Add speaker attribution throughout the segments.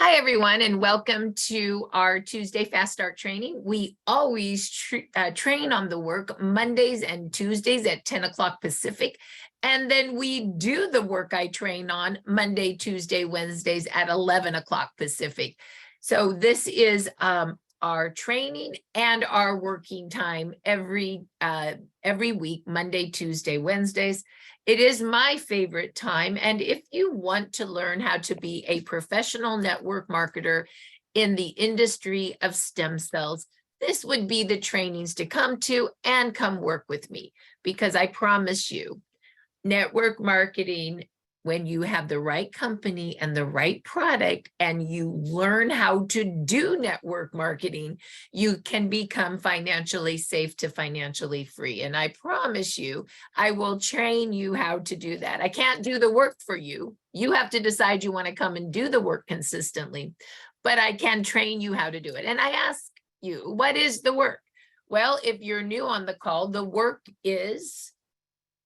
Speaker 1: Hi, everyone, and welcome to our Tuesday Fast Start training. We always train on the work Mondays and Tuesdays at 10 o'clock Pacific. And then we do the work I train on Monday, Tuesday, Wednesdays at 11 o'clock Pacific. So this is our training and our working time every week, Monday, Tuesday, Wednesdays. It is my favorite time. And if you want to learn how to be a professional network marketer in the industry of stem cells, this would be the trainings to come to and come work with me, because I promise you, network marketing, when you have the right company and the right product and you learn how to do network marketing, you can become financially safe to financially free. And I promise you, I will train you how to do that. I can't do the work for you. You have to decide you want to come and do the work consistently, but I can train you how to do it. And I ask you, what is the work? Well, if you're new on the call, the work is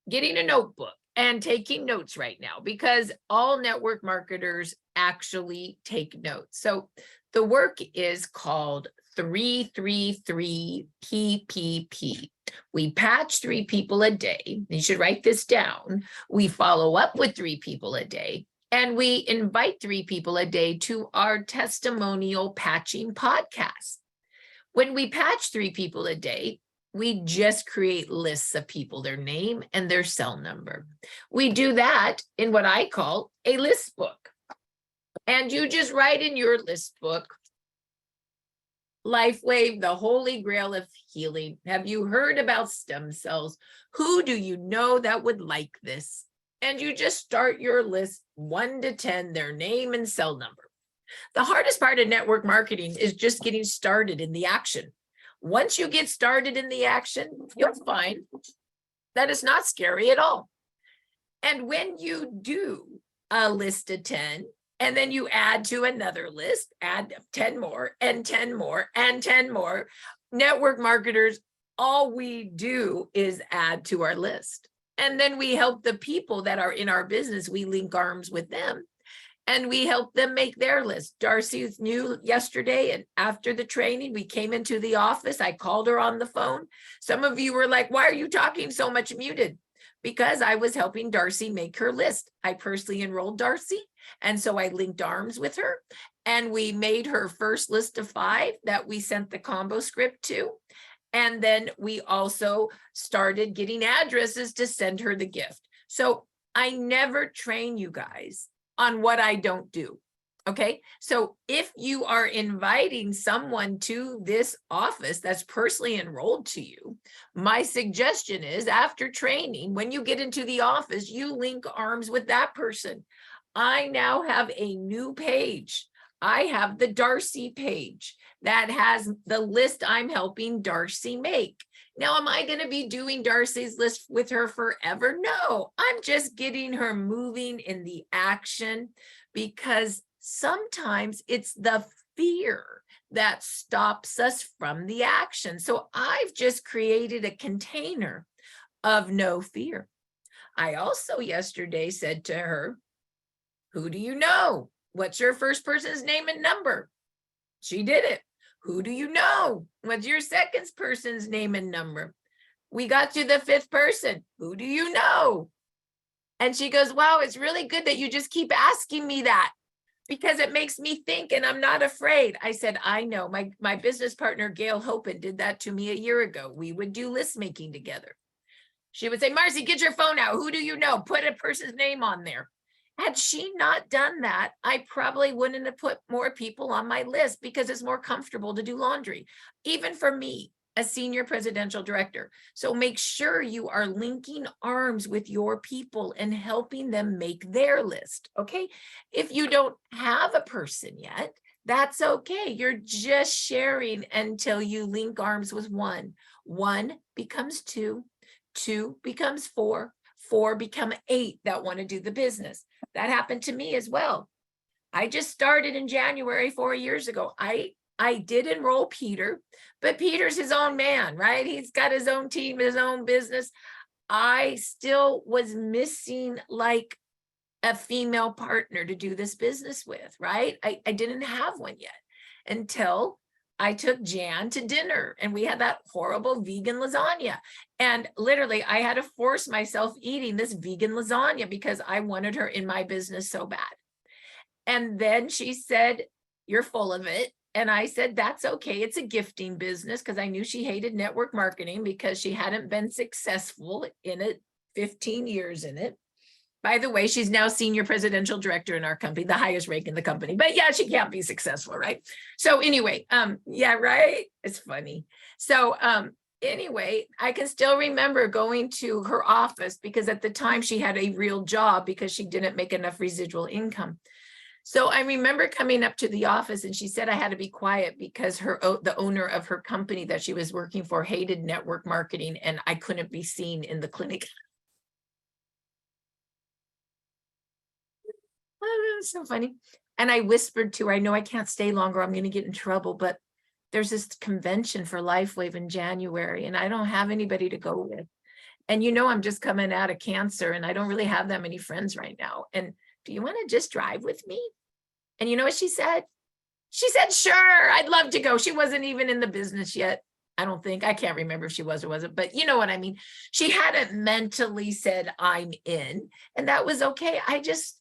Speaker 1: getting a notebook and taking notes right now, because all network marketers actually take notes. So the work is called 333 PPP. We patch 3 people a day. You should write this down. We follow up with 3 people a day, and we invite 3 people a day to our testimonial patching podcast. When we patch 3 people a day, we just create lists of people, their name and their cell number. We do that in what I call a list book. And you just write in your list book, LifeWave, the holy grail of healing. Have you heard about stem cells? Who do you know that would like this? And you just start your list 1 to 10, their name and cell number. The hardest part of network marketing is just getting started in the action. Once you get started in the action, you'll find that it's not scary at all. And when you do a list of 10, and then you add to another list, add 10 more and 10 more and 10 more, network marketers, all we do is add to our list. And then we help the people that are in our business, we link arms with them. And we help them make their list. Darcy was new yesterday, and after the training, we came into the office. I called her on the phone. Some of you were like, why are you talking so much muted? Because I was helping Darcy make her list. I personally enrolled Darcy, and so I linked arms with her, and we made her first list of 5 that we sent the combo script to. And then we also started getting addresses to send her the gift. So I never train you guys on what I don't do. Okay. So if you are inviting someone to this office that's personally enrolled to you, my suggestion is, after training, when you get into the office, you link arms with that person. I now have a new page. I have the Darcy page that has the list I'm helping Darcy make. Now, am I going to be doing Darcy's list with her forever? No, I'm just getting her moving in the action, because sometimes it's the fear that stops us from the action. So I've just created a container of no fear. I also yesterday said to her, who do you know? What's your first person's name and number? She did it. Who do you know? What's your second person's name and number? We got to the 5th person. Who do you know? And she goes, wow, it's really good that you just keep asking me that, because it makes me think and I'm not afraid. I said, I know. My business partner, Gail Hopen, did that to me a year ago. We would do list making together. She would say, Marcy, get your phone out. Who do you know? Put a person's name on there. Had she not done that, I probably wouldn't have put more people on my list, because it's more comfortable to do laundry, even for me, a senior presidential director. So make sure you are linking arms with your people and helping them make their list, okay? If you don't have a person yet, that's okay. You're just sharing until you link arms with 1. 1 becomes 2, 2 becomes 4, 4 become 8 that want to do the business. That happened to me as well. I just started in January 4 years ago. I did enroll Peter, but Peter's his own man, right? He's got his own team, his own business. I still was missing like a female partner to do this business with, right? I didn't have one yet until I took Jan to dinner and we had that horrible vegan lasagna. And literally, I had to force myself eating this vegan lasagna because I wanted her in my business so bad. And then she said, "You're full of it." And I said, "That's okay. It's a gifting business," because I knew she hated network marketing because she hadn't been successful in it, 15 years in it. By the way, she's now senior presidential director in our company, the highest rank in the company. But yeah, she can't be successful, right? So anyway, yeah, right. It's funny. So anyway, I can still remember going to her office because at the time she had a real job because she didn't make enough residual income. So I remember coming up to the office and she said I had to be quiet because the owner of her company that she was working for hated network marketing and I couldn't be seen in the clinic. Oh, it was so funny. And I whispered to her, "I know I can't stay longer. I'm going to get in trouble, but there's this convention for LifeWave in January and I don't have anybody to go with. And I'm just coming out of cancer and I don't really have that many friends right now. And do you want to just drive with me?" And you know what she said? She said, "Sure, I'd love to go." She wasn't even in the business yet. I don't think, I can't remember if she was or wasn't, but you know what I mean? She hadn't mentally said, "I'm in," and that was okay. I just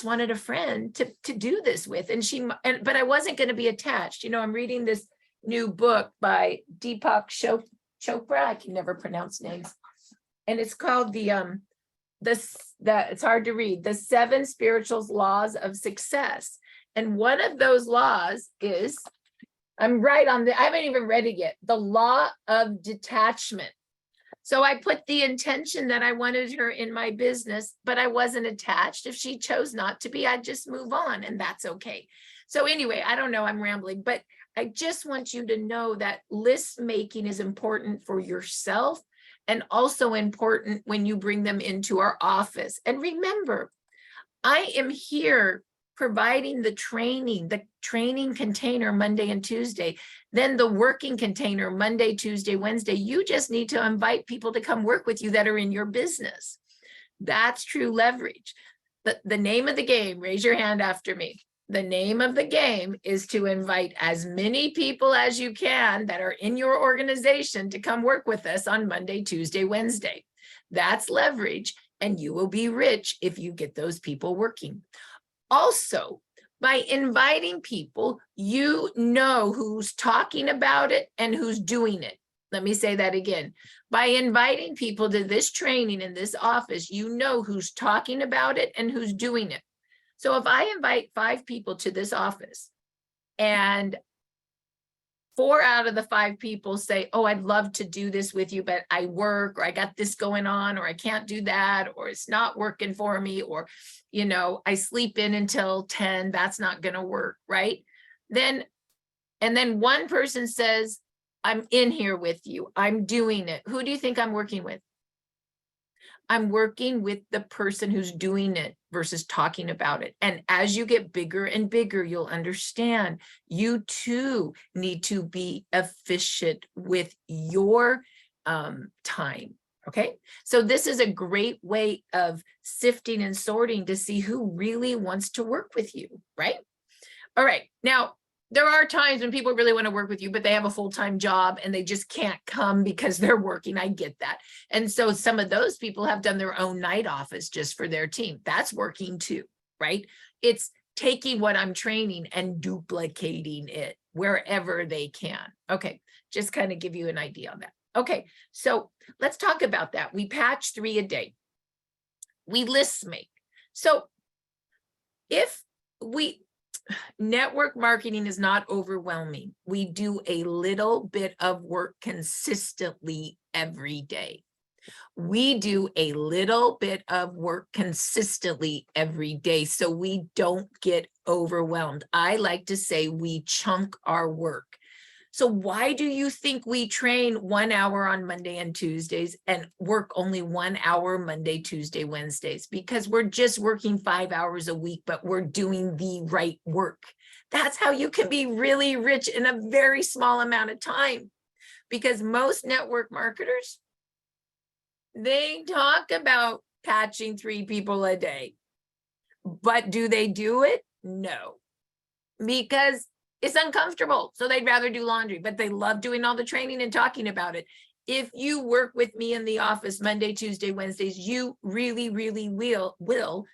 Speaker 1: wanted a friend to do this with. But I wasn't going to be attached. I'm reading this new book by Deepak Chopra. I can never pronounce names. And it's called it's hard to read, The 7 Spiritual Laws of Success. And one of those laws is, I haven't even read it yet, the law of detachment. So I put the intention that I wanted her in my business, but I wasn't attached. If she chose not to be, I'd just move on and that's okay. So anyway, I don't know, I'm rambling, but I just want you to know that list making is important for yourself and also important when you bring them into our office. And remember, I am here providing the training container Monday and Tuesday, then the working container Monday, Tuesday, Wednesday. You just need to invite people to come work with you that are in your business. That's true leverage. The name of the game, raise your hand after me. The name of the game is to invite as many people as you can that are in your organization to come work with us on Monday, Tuesday, Wednesday. That's leverage, and you will be rich if you get those people working. Also, by inviting people, you know who's talking about it and who's doing it. Let me say that again. By inviting people to this training in this office, you know who's talking about it and who's doing it. So if I invite 5 people to this office and 4 out of the 5 people say, "Oh, I'd love to do this with you, but I work, or I got this going on, or I can't do that, or it's not working for me, or, I sleep in until 10, that's not going to work," right? And then one person says, "I'm in here with you, I'm doing it." Who do you think I'm working with? I'm working with the person who's doing it versus talking about it. And as you get bigger and bigger, you'll understand you too need to be efficient with your time. Okay. So this is a great way of sifting and sorting to see who really wants to work with you. Right. All right. Now, there are times when people really want to work with you, but they have a full-time job and they just can't come because they're working. I get that. And so some of those people have done their own night office just for their team. That's working too, right? It's taking what I'm training and duplicating it wherever they can. Okay, just kind of give you an idea on that. Okay, so let's talk about that. We patch 3 a day. We list make. So if network marketing is not overwhelming. We do a little bit of work consistently every day. We do a little bit of work consistently every day so we don't get overwhelmed. I like to say we chunk our work. So why do you think we train 1 hour on Monday and Tuesdays and work only 1 hour Monday, Tuesday, Wednesdays? Because we're just working 5 hours a week, but we're doing the right work. That's how you can be really rich in a very small amount of time. Because most network marketers, they talk about patching 3 people a day. But do they do it? No, because it's uncomfortable. So they'd rather do laundry, but they love doing all the training and talking about it. If you work with me in the office Monday, Tuesday, Wednesdays, you really, really will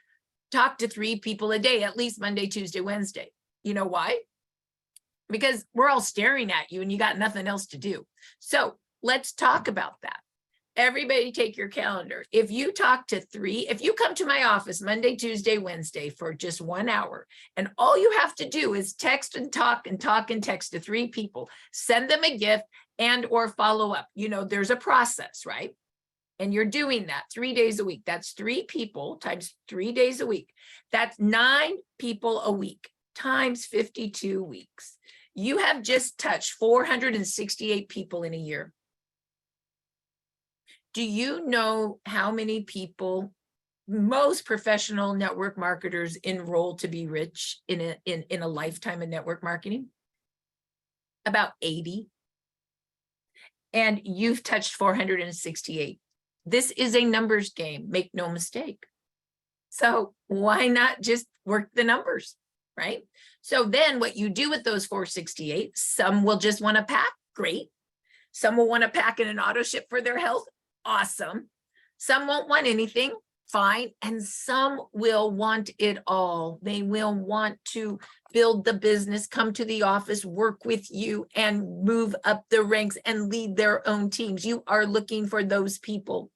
Speaker 1: talk to 3 people a day, at least Monday, Tuesday, Wednesday. You know why? Because we're all staring at you and you got nothing else to do. So let's talk about that. Everybody take your calendar. If you talk to 3, if you come to my office Monday, Tuesday, Wednesday for just 1 hour, and all you have to do is text and talk and talk and text to 3 people, send them a gift and or follow up. You know, there's a process, right? And you're doing that 3 days a week. That's 3 people times 3 days a week. That's 9 people a week times 52 weeks. You have just touched 468 people in a year. Do you know how many people most professional network marketers enroll to be rich in a lifetime of network marketing? About 80. And you've touched 468. This is a numbers game, make no mistake. So why not just work the numbers, right? So then what you do with those 468, some will just want to pack, great. Some will want to pack in an auto ship for their health, awesome. Some won't want anything, fine. And some will want it all. They will want to build the business, come to the office, work with you, and move up the ranks and lead their own teams. You are looking for those people.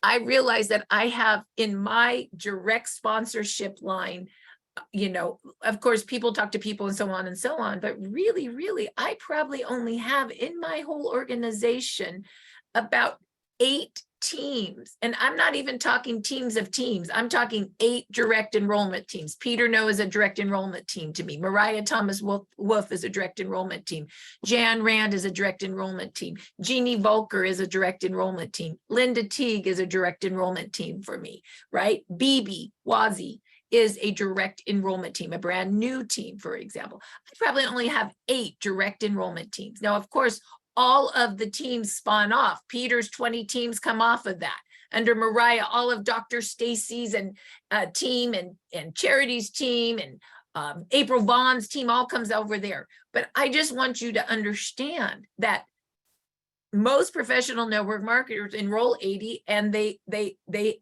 Speaker 1: I realize that I have in my direct sponsorship line, you know, of course, people talk to people and so on, but really, really, I probably only have in my whole organization about 8 teams. And I'm not even talking teams of teams. I'm talking 8 direct enrollment teams. Peter No is a direct enrollment team to me. Mariah Thomas Wolf is a direct enrollment team. Jan Rand is a direct enrollment team. Jeannie Volker is a direct enrollment team. Linda Teague is a direct enrollment team for me, right? BB Wazi is a direct enrollment team, a brand new team, for example. I probably only have 8 direct enrollment teams. Now, of course, all of the teams spawn off. Peter's 20 teams come off of that. Under Mariah, all of Dr. Stacy's and team and Charity's team and April Vaughn's team all comes over there. But I just want you to understand that most professional network marketers enroll 80 and they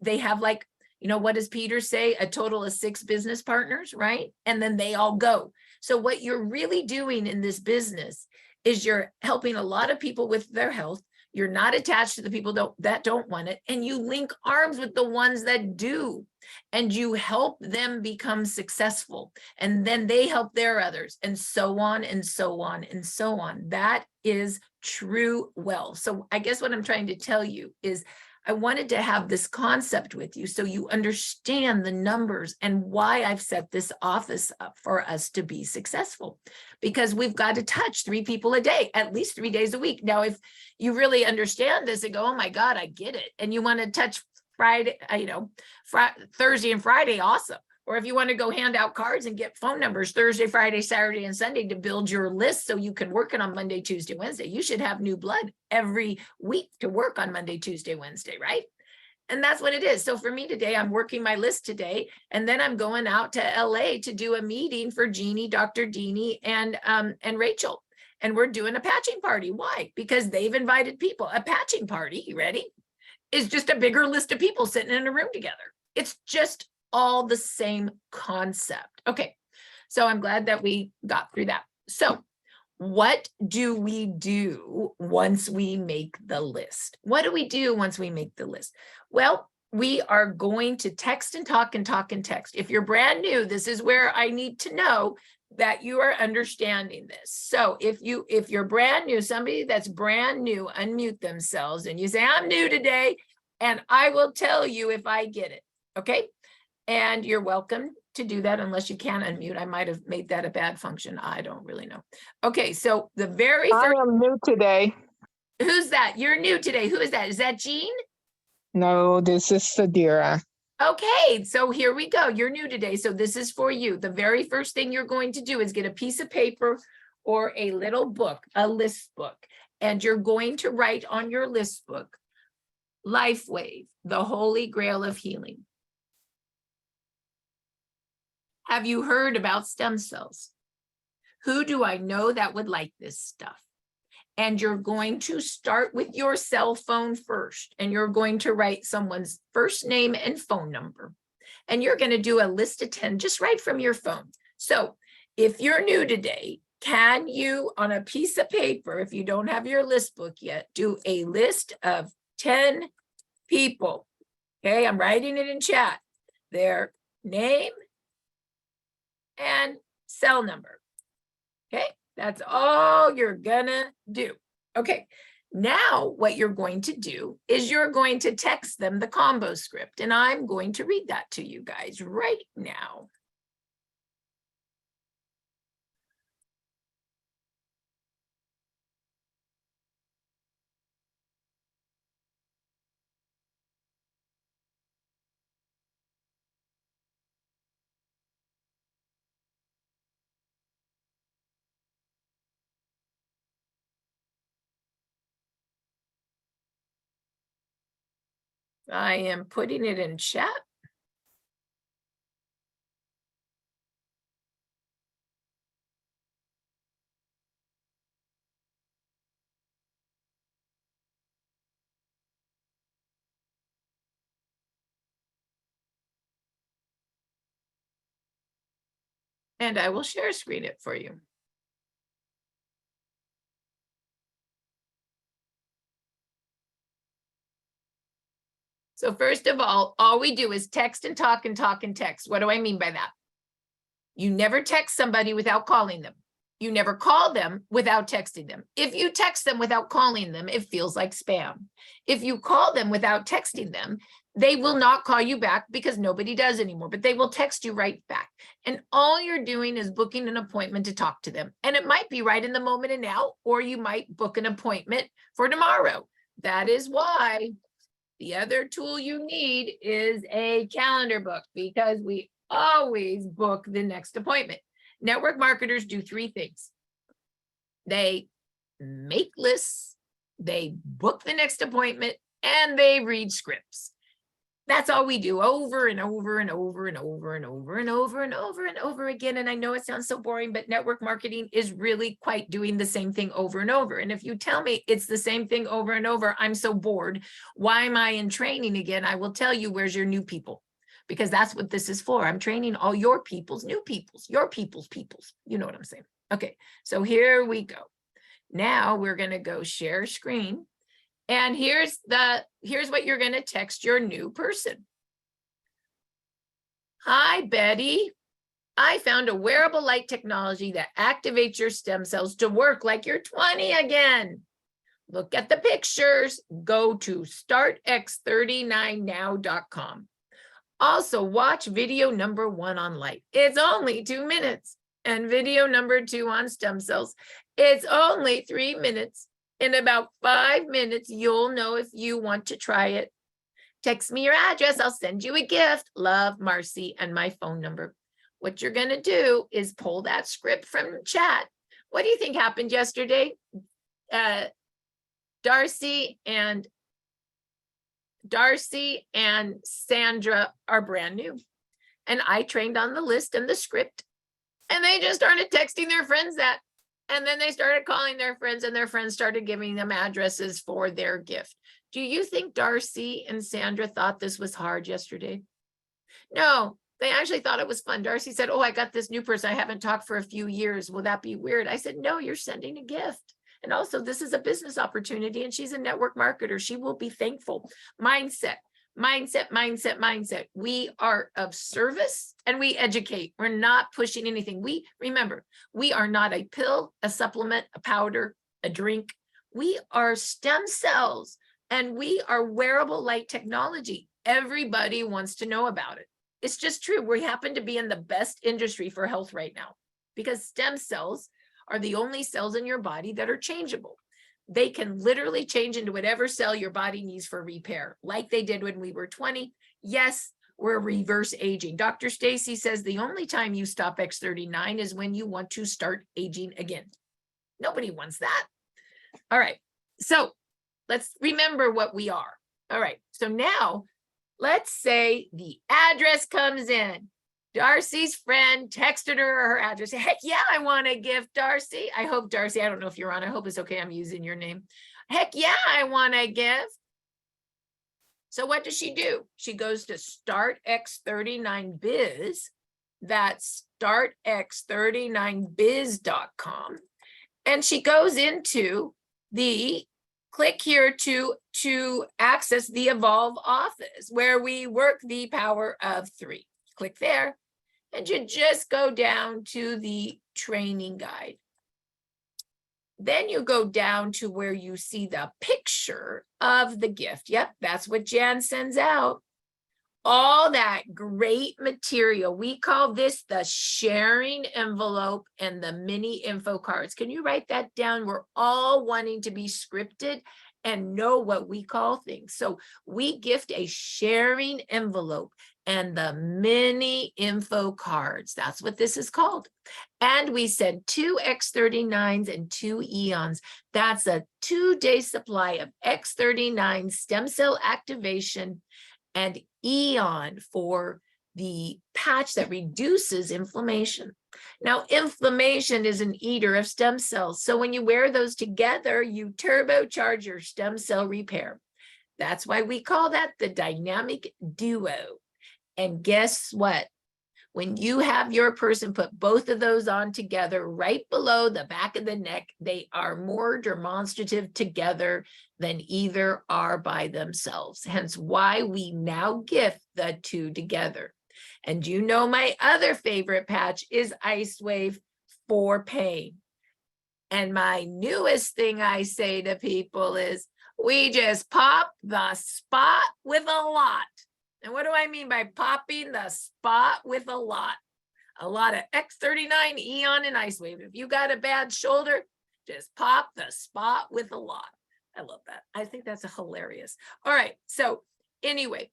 Speaker 1: have, like, you know, what does Peter say? A total of 6 business partners, right? And then they all go. So what you're really doing in this business is you're helping a lot of people with their health. You're not attached to the people that don't want it. And you link arms with the ones that do. And you help them become successful. And then they help their others, and so on and so on and so on. That is true wealth. So I guess what I'm trying to tell you is I wanted to have this concept with you so you understand the numbers and why I've set this office up for us to be successful, because we've got to touch 3 people a day, at least 3 days a week. Now, if you really understand this and go, oh my God, I get it, and you want to touch Friday, Thursday and Friday, awesome. Or if you want to go hand out cards and get phone numbers Thursday, Friday, Saturday, and Sunday to build your list so you can work it on Monday, Tuesday, Wednesday. You should have new blood every week to work on Monday, Tuesday, Wednesday, right? And that's what it is. So for me today, I'm working my list today, and then I'm going out to LA to do a meeting for Jeannie, Dr. Deanie, and Rachel. And we're doing a patching party. Why? Because they've invited people. A patching party, you ready? Is just a bigger list of people sitting in a room together. It's just all the same concept. Okay, so I'm glad that we got through that. So what do we do once we make the list? What do we do once we make the list? Well, we are going to text and talk and talk and text. If you're brand new, this is where I need to know that you are understanding this. So if you're brand new, somebody that's brand new, unmute themselves and you say, I'm new today, and I will tell you if I get it, okay? And you're welcome to do that unless you can unmute. I might have made that a bad function. I don't really know. Okay, so the very first.
Speaker 2: I am new today.
Speaker 1: Who's that? You're new today. Who is that? Is that Jean?
Speaker 2: No, this is Sadira.
Speaker 1: Okay, so here we go. You're new today, so this is for you. The very first thing you're going to do is get a piece of paper or a little book, a list book, and you're going to write on your list book, LifeWave, the Holy Grail of Healing. Have you heard about stem cells? Who do I know that would like this stuff? And you're going to start with your cell phone first, and you're going to write someone's first name and phone number. And you're going to do a list of 10 just right from your phone. So if you're new today, can you, on a piece of paper, if you don't have your list book yet, do a list of 10 people? Okay, I'm writing it in chat. Their name and cell number. Okay, that's all you're gonna do. Okay, now what you're going to do is you're going to text them the combo script, and I'm going to read that to you guys right now. I am putting it in chat. And I will share screen it for you. So first of all we do is text and talk and talk and text. What do I mean by that? You never text somebody without calling them. You never call them without texting them. If you text them without calling them, it feels like spam. If you call them without texting them, they will not call you back because nobody does anymore, but they will text you right back. And all you're doing is booking an appointment to talk to them. And it might be right in the moment and now, or you might book an appointment for tomorrow. That is why the other tool you need is a calendar book, because we always book the next appointment. Network marketers do three things. They make lists, they book the next appointment, and they read scripts. That's all we do over and over and over and over and over and over and over and over again. And I know it sounds so boring, but network marketing is really quite doing the same thing over and over. And if you tell me it's the same thing over and over, I'm so bored. Why am I in training again? I will tell you, where's your new people? Because that's what this is for. I'm training all your people's new peoples, your people's peoples. You know what I'm saying? Okay, so here we go. Now we're going to go share screen. And here's what you're going to text your new person. Hi, Betty. I found a wearable light technology that activates your stem cells to work like you're 20 again. Look at the pictures. Go to startx39now.com. Also, watch video number 1 on light. It's only 2 minutes. And video number 2 on stem cells. It's only 3 minutes. In about 5 minutes, you'll know if you want to try it. Text me your address. I'll send you a gift. Love, Marcy, and my phone number. What you're going to do is pull that script from chat. What do you think happened yesterday? Darcy and Sandra are brand new. And I trained on the list and the script. And they just started texting their friends that. And then they started calling their friends, and their friends started giving them addresses for their gift. Do you think Darcy and Sandra thought this was hard yesterday? No, they actually thought it was fun. Darcy said, oh, I got this new person. I haven't talked for a few years. Will that be weird? I said, no, you're sending a gift. And also, this is a business opportunity, and she's a network marketer. She will be thankful. Mindset. We are of service and we educate. We're not pushing anything. Remember, we are not a pill, a supplement, a powder, a drink. We are stem cells, and we are wearable light technology. Everybody wants to know about it. It's just true. We happen to be in the best industry for health right now, because stem cells are the only cells in your body that are changeable. They can literally change into whatever cell your body needs for repair, like they did when we were 20. Yes, we're reverse aging. Dr. Stacy says the only time you stop X39 is when you want to start aging again. Nobody wants that. All right, so let's remember what we are. All right, so now let's say the address comes in. Darcy's friend texted her address. Heck yeah, I want a gift, Darcy. I hope, Darcy, I don't know if you're on. I hope it's okay. I'm using your name. Heck yeah, I want a gift. So what does she do? She goes to StartX39Biz. That's StartX39Biz.com. And she goes into the click here to access the Evolve office where we work the power of 3. Click there. And you just go down to the training guide. Then you go down to where you see the picture of the gift. Yep, that's what Jan sends out. All that great material. We call this the sharing envelope and the mini info cards. Can you write that down? We're all wanting to be scripted and know what we call things. So we gift a sharing envelope and the mini info cards. That's what this is called. And we send 2 X39s and 2 Eons. That's a 2-day supply of X39 stem cell activation and Eon for the patch that reduces inflammation. Now, inflammation is an eater of stem cells. So when you wear those together, you turbocharge your stem cell repair. That's why we call that the dynamic duo. And guess what? When you have your person put both of those on together right below the back of the neck, they are more demonstrative together than either are by themselves. Hence why we now gift the 2 together. And you know my other favorite patch is Ice Wave for pain. And my newest thing I say to people is, we just pop the spot with a lot. And what do I mean by popping the spot with a lot? A lot of X39, Eon, and Ice Wave. If you got a bad shoulder, just pop the spot with a lot. I love that. I think that's hilarious. All right. So anyway,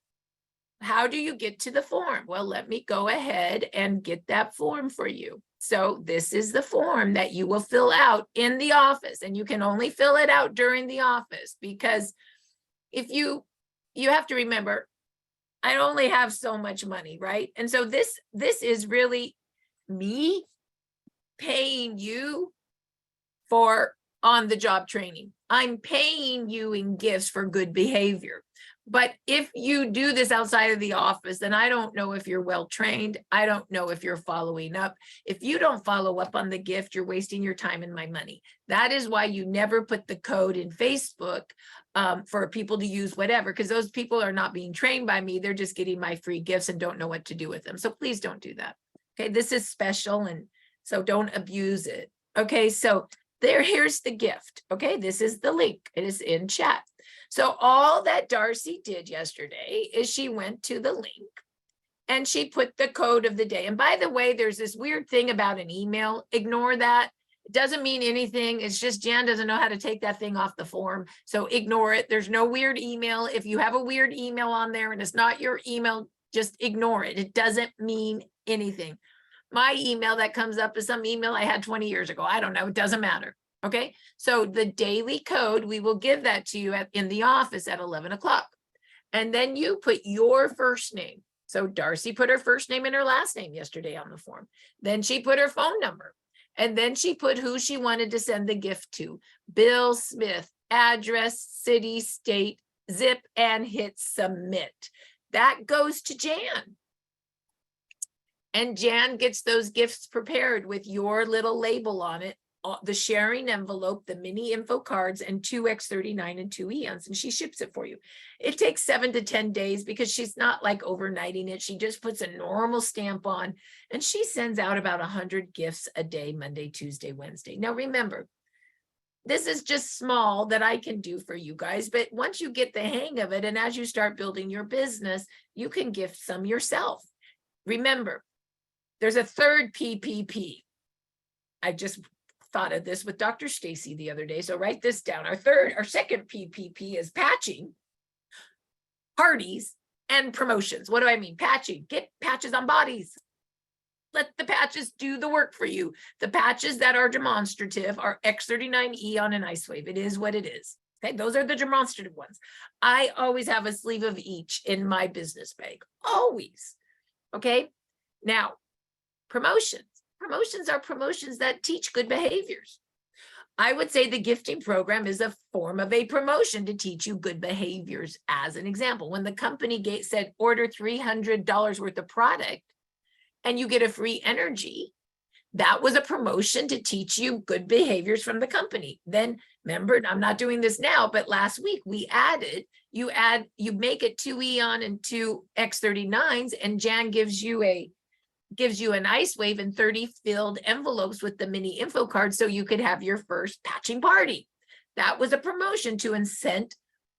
Speaker 1: how do you get to the form? Well, let me go ahead and get that form for you. So this is the form that you will fill out in the office, and you can only fill it out during the office, because if you have to remember, I only have so much money, right? And so this is really me paying you for on-the-job training. I'm paying you in gifts for good behavior. But if you do this outside of the office, then I don't know if you're well trained. I don't know if you're following up. If you don't follow up on the gift, you're wasting your time and my money. That is why you never put the code in Facebook for people to use whatever, because those people are not being trained by me. They're just getting my free gifts and don't know what to do with them. So please don't do that. Okay, this is special, and so don't abuse it. Okay, so here's the gift. Okay, this is the link. It is in chat. So all that Darcy did yesterday is she went to the link and she put the code of the day. And by the way, there's this weird thing about an email. Ignore that. It doesn't mean anything. It's just Jan doesn't know how to take that thing off the form. So ignore it. There's no weird email. If you have a weird email on there and it's not your email, just ignore it. It doesn't mean anything. My email that comes up is some email I had 20 years ago. I don't know. It doesn't matter. Okay, so the daily code, we will give that to you in the office at 11 o'clock. And then you put your first name. So Darcy put her first name and her last name yesterday on the form. Then she put her phone number. And then she put who she wanted to send the gift to. Bill Smith, address, city, state, zip, and hit submit. That goes to Jan. And Jan gets those gifts prepared with your little label on it. The sharing envelope, the mini info cards, and 2 X39 and 2 Eons, and she ships it for you. It takes 7 to 10 days because she's not like overnighting it. She just puts a normal stamp on, and she sends out about 100 gifts a day, Monday, Tuesday, Wednesday. Now remember, this is just small that I can do for you guys, but once you get the hang of it, and as you start building your business, you can gift some yourself. Remember, there's a third PPP. I just thought of this with Dr. Stacy the other day. So write this down. Our second PPP is patching, parties, and promotions. What do I mean? Patching. Get patches on bodies. Let the patches do the work for you. The patches that are demonstrative are X39, Eon, and Ice Wave. It is what it is. Okay, those are the demonstrative ones. I always have a sleeve of each in my business bag. Always. Okay. Now, promotions. Promotions are promotions that teach good behaviors. I would say the gifting program is a form of a promotion to teach you good behaviors. As an example, when the company said order $300 worth of product and you get a free energy, that was a promotion to teach you good behaviors from the company. Then remember, I'm not doing this now, but last week we added, you make it 2 Eon and 2 X39s, and Jan gives you an ice wave and 30 filled envelopes with the mini info card so you could have your first patching party. That was a promotion to incent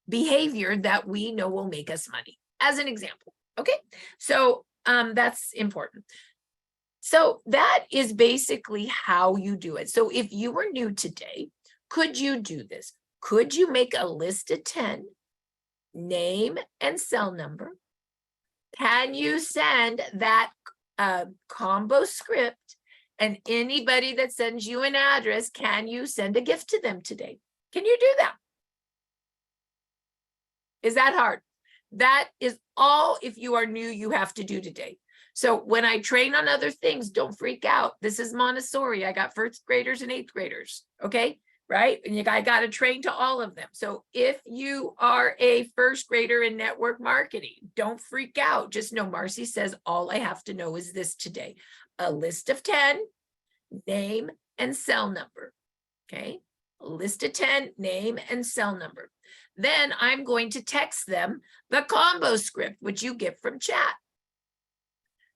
Speaker 1: behavior that we know will make us money, as an example. Okay, so that's important. So that is basically how you do it. So if you were new today, could you do this? Could you make a list of 10, name and cell number? Can you send that combo script, and anybody that sends you an address, can you send a gift to them today? Can you do that? Is that hard? That is all, if you are new, you have to do today. So when I train on other things, don't freak out. This is Montessori. I got first graders and eighth graders. Okay. Right. And I got to train to all of them. So if you are a first grader in network marketing, don't freak out. Just know Marcy says, all I have to know is this today: a list of 10, name and cell number. Okay. A list of 10, name and cell number. Then I'm going to text them the combo script, which you get from chat.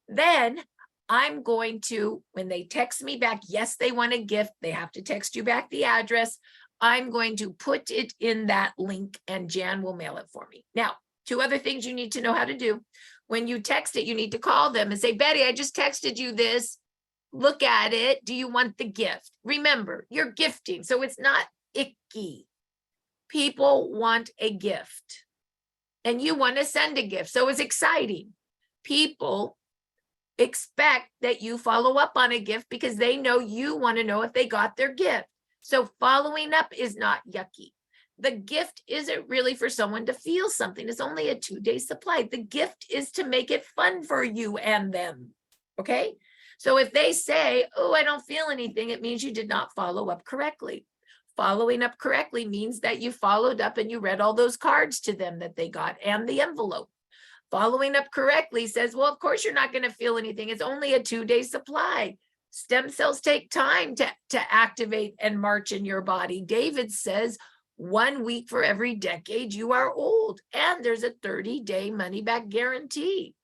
Speaker 1: Then I'm going to, when they text me back, yes, they want a gift, they have to text you back the address. I'm going to put it in that link and Jan will mail it for me. Now, 2 other things you need to know how to do. When you text it, you need to call them and say, Betty, I just texted you this. Look at it. Do you want the gift? Remember, you're gifting, so it's not icky. People want a gift and you want to send a gift. So it's exciting. People expect that you follow up on a gift because they know you want to know if they got their gift. So following up is not yucky. The gift isn't really for someone to feel something. It's only a 2-day supply. The gift is to make it fun for you and them. Okay. So if they say, oh, I don't feel anything, it means you did not follow up correctly. Following up correctly means that you followed up and you read all those cards to them that they got and the envelope. Following up correctly says, well, of course you're not going to feel anything. It's only a 2-day supply. Stem cells take time to activate and march in your body. David says 1 week for every decade you are old, and there's a 30-day money back guarantee.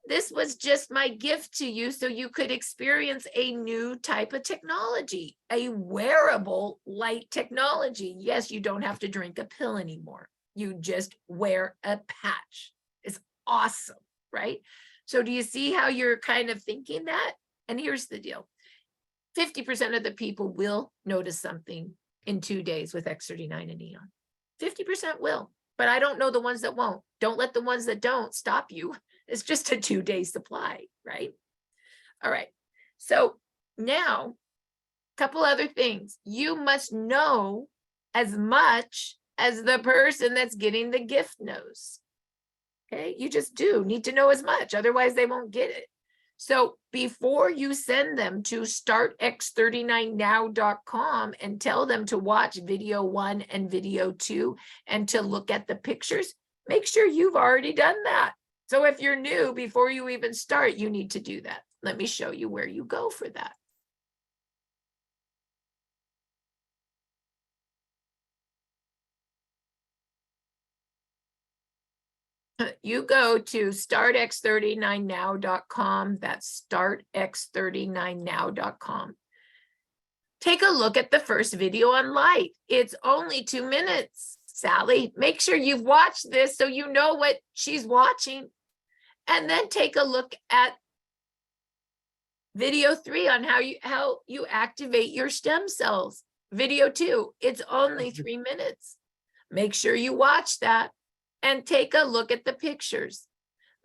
Speaker 1: This was just my gift to you so you could experience a new type of technology, a wearable light technology. Yes, you don't have to drink a pill anymore. You just wear a patch. It's awesome, right? So do you see how you're kind of thinking that? And here's the deal. 50% of the people will notice something in 2 days with X39 and Eon. 50% will, but I don't know the ones that won't. Don't let the ones that don't stop you. It's just a 2-day supply, right? All right. So now, a couple other things. You must know as much as the person that's getting the gift knows. Okay, you just do need to know as much, otherwise they won't get it. So before you send them to startx39now.com and tell them to watch video 1 and video 2 and to look at the pictures, make sure you've already done that. So if you're new, before you even start, you need to do that. Let me show you where you go for that. You go to startx39now.com. That's startx39now.com. Take a look at the first video on light. It's only 2 minutes. Sally, make sure you've watched this so you know what she's watching. And then take a look at video 3 on how you activate your stem cells. Video 2, it's only 3 minutes. Make sure you watch that and take a look at the pictures.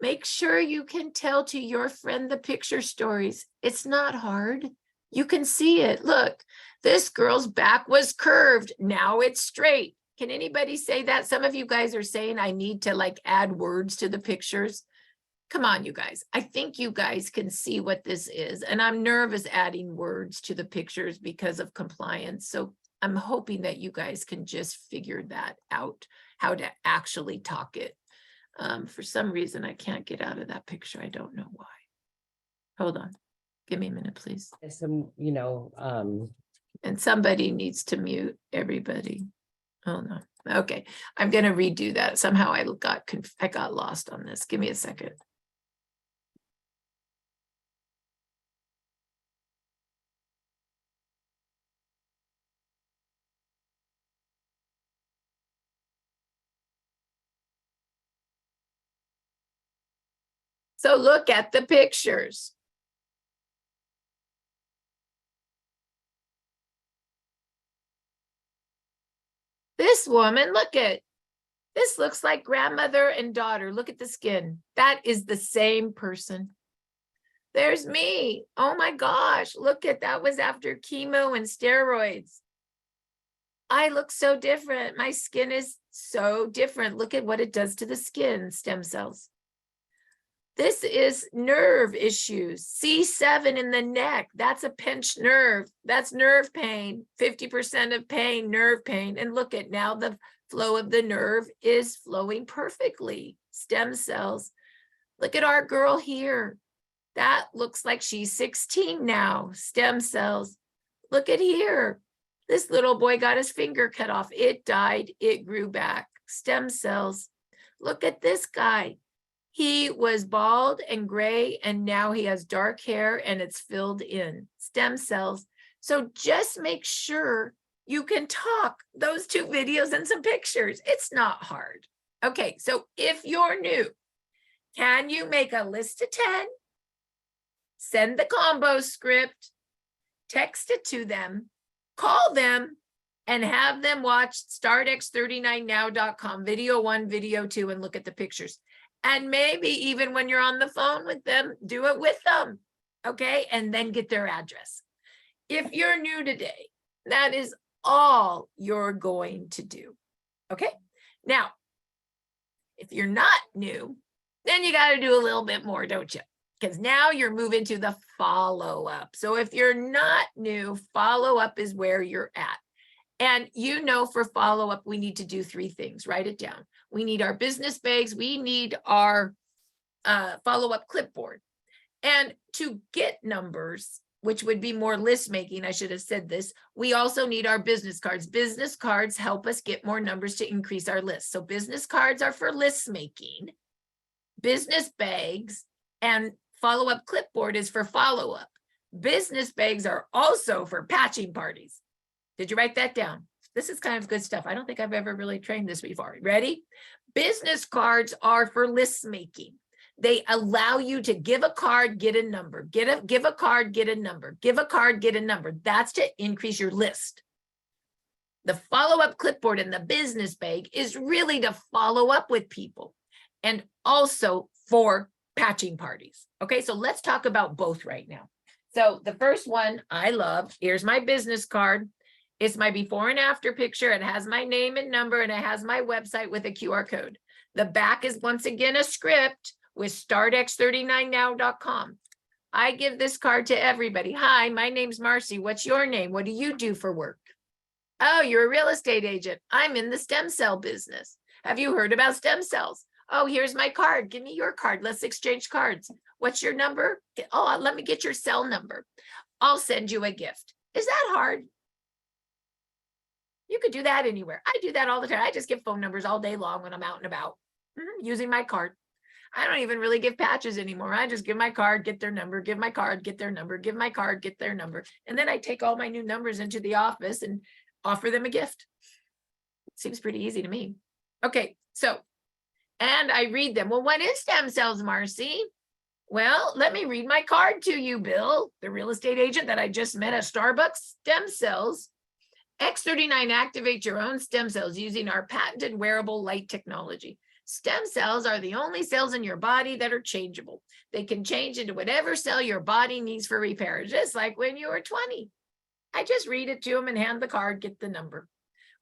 Speaker 1: Make sure you can tell to your friend the picture stories. It's not hard. You can see it. Look, this girl's back was curved. Now it's straight. Can anybody say that? Some of you guys are saying I need to like add words to the pictures. Come on, you guys. I think you guys can see what this is. And I'm nervous adding words to the pictures because of compliance. So I'm hoping that you guys can just figure that out, how to actually talk it. For some reason, I can't get out of that picture. I don't know why. Hold on. Give me a minute, please.
Speaker 3: Some,
Speaker 1: And somebody needs to mute everybody. Oh, no. Okay, I'm going to redo that. Somehow I got lost on this. Give me a second. So look at the pictures. This woman, look at, this looks like grandmother and daughter. Look at the skin. That is the same person. There's me. Oh my gosh, look at, that was after chemo and steroids. I look so different. My skin is so different. Look at what it does to the skin, stem cells. This is nerve issues. C7 in the neck. That's a pinched nerve. That's nerve pain. 50% of pain, nerve pain. And look at now the flow of the nerve is flowing perfectly. Stem cells. Look at our girl here. That looks like she's 16 now. Stem cells. Look at here. This little boy got his finger cut off. It died. It grew back. Stem cells. Look at this guy. He was bald and gray, and now he has dark hair and it's filled in. Stem cells. So just make sure you can talk those 2 videos and some pictures. It's not hard. Okay, so if you're new, can you make a list of 10? Send the combo script, text it to them, call them, and have them watch startx39now.com, video 1, video 2, and look at the pictures. And maybe even when you're on the phone with them, do it with them, okay? And then get their address. If you're new today, that is all you're going to do, okay? Now, if you're not new, then you got to do a little bit more, don't you? Because now you're moving to the follow-up. So if you're not new, follow-up is where you're at. And for follow-up, we need to do 3 things. Write it down. We need our business bags. We need our follow-up clipboard. And to get numbers, which would be more list making, I should have said this, we also need our business cards. Business cards help us get more numbers to increase our list. So business cards are for list making, business bags, and follow-up clipboard is for follow-up. Business bags are also for patching parties. Did you write that down? This is kind of good stuff. I don't think I've ever really trained this before. Ready? Business cards are for list making. They allow you to give a card, get a number, give a card, get a number, give a card, get a number. That's to increase your list. The follow-up clipboard in the business bag is really to follow up with people and also for patching parties. Okay, so let's talk about both right now. So the first one I love, here's my business card. It's my before and after picture. It has my name and number, and it has my website with a QR code. The back is once again a script with startx39now.com. I give this card to everybody. Hi, my name's Marcy. What's your name? What do you do for work? Oh, you're a real estate agent. I'm in the stem cell business. Have you heard about stem cells? Oh, here's my card. Give me your card. Let's exchange cards. What's your number? Oh, let me get your cell number. I'll send you a gift. Is that hard? You could do that anywhere. I do that all the time. I just give phone numbers all day long when I'm out and about using my card. I don't even really give patches anymore. I just give my card, get their number, give my card, get their number, give my card, get their number. And then I take all my new numbers into the office and offer them a gift. Seems pretty easy to me. Okay, so, and I read them. Well, what is stem cells, Marcy? Well, let me read my card to you, Bill, the real estate agent that I just met at Starbucks. Stem cells. X39 activate your own stem cells using our patented wearable light technology. Stem cells are the only cells in your body that are changeable. They can change into whatever cell your body needs for repair, just like when you were 20. I just read it to them and hand the card, get the number.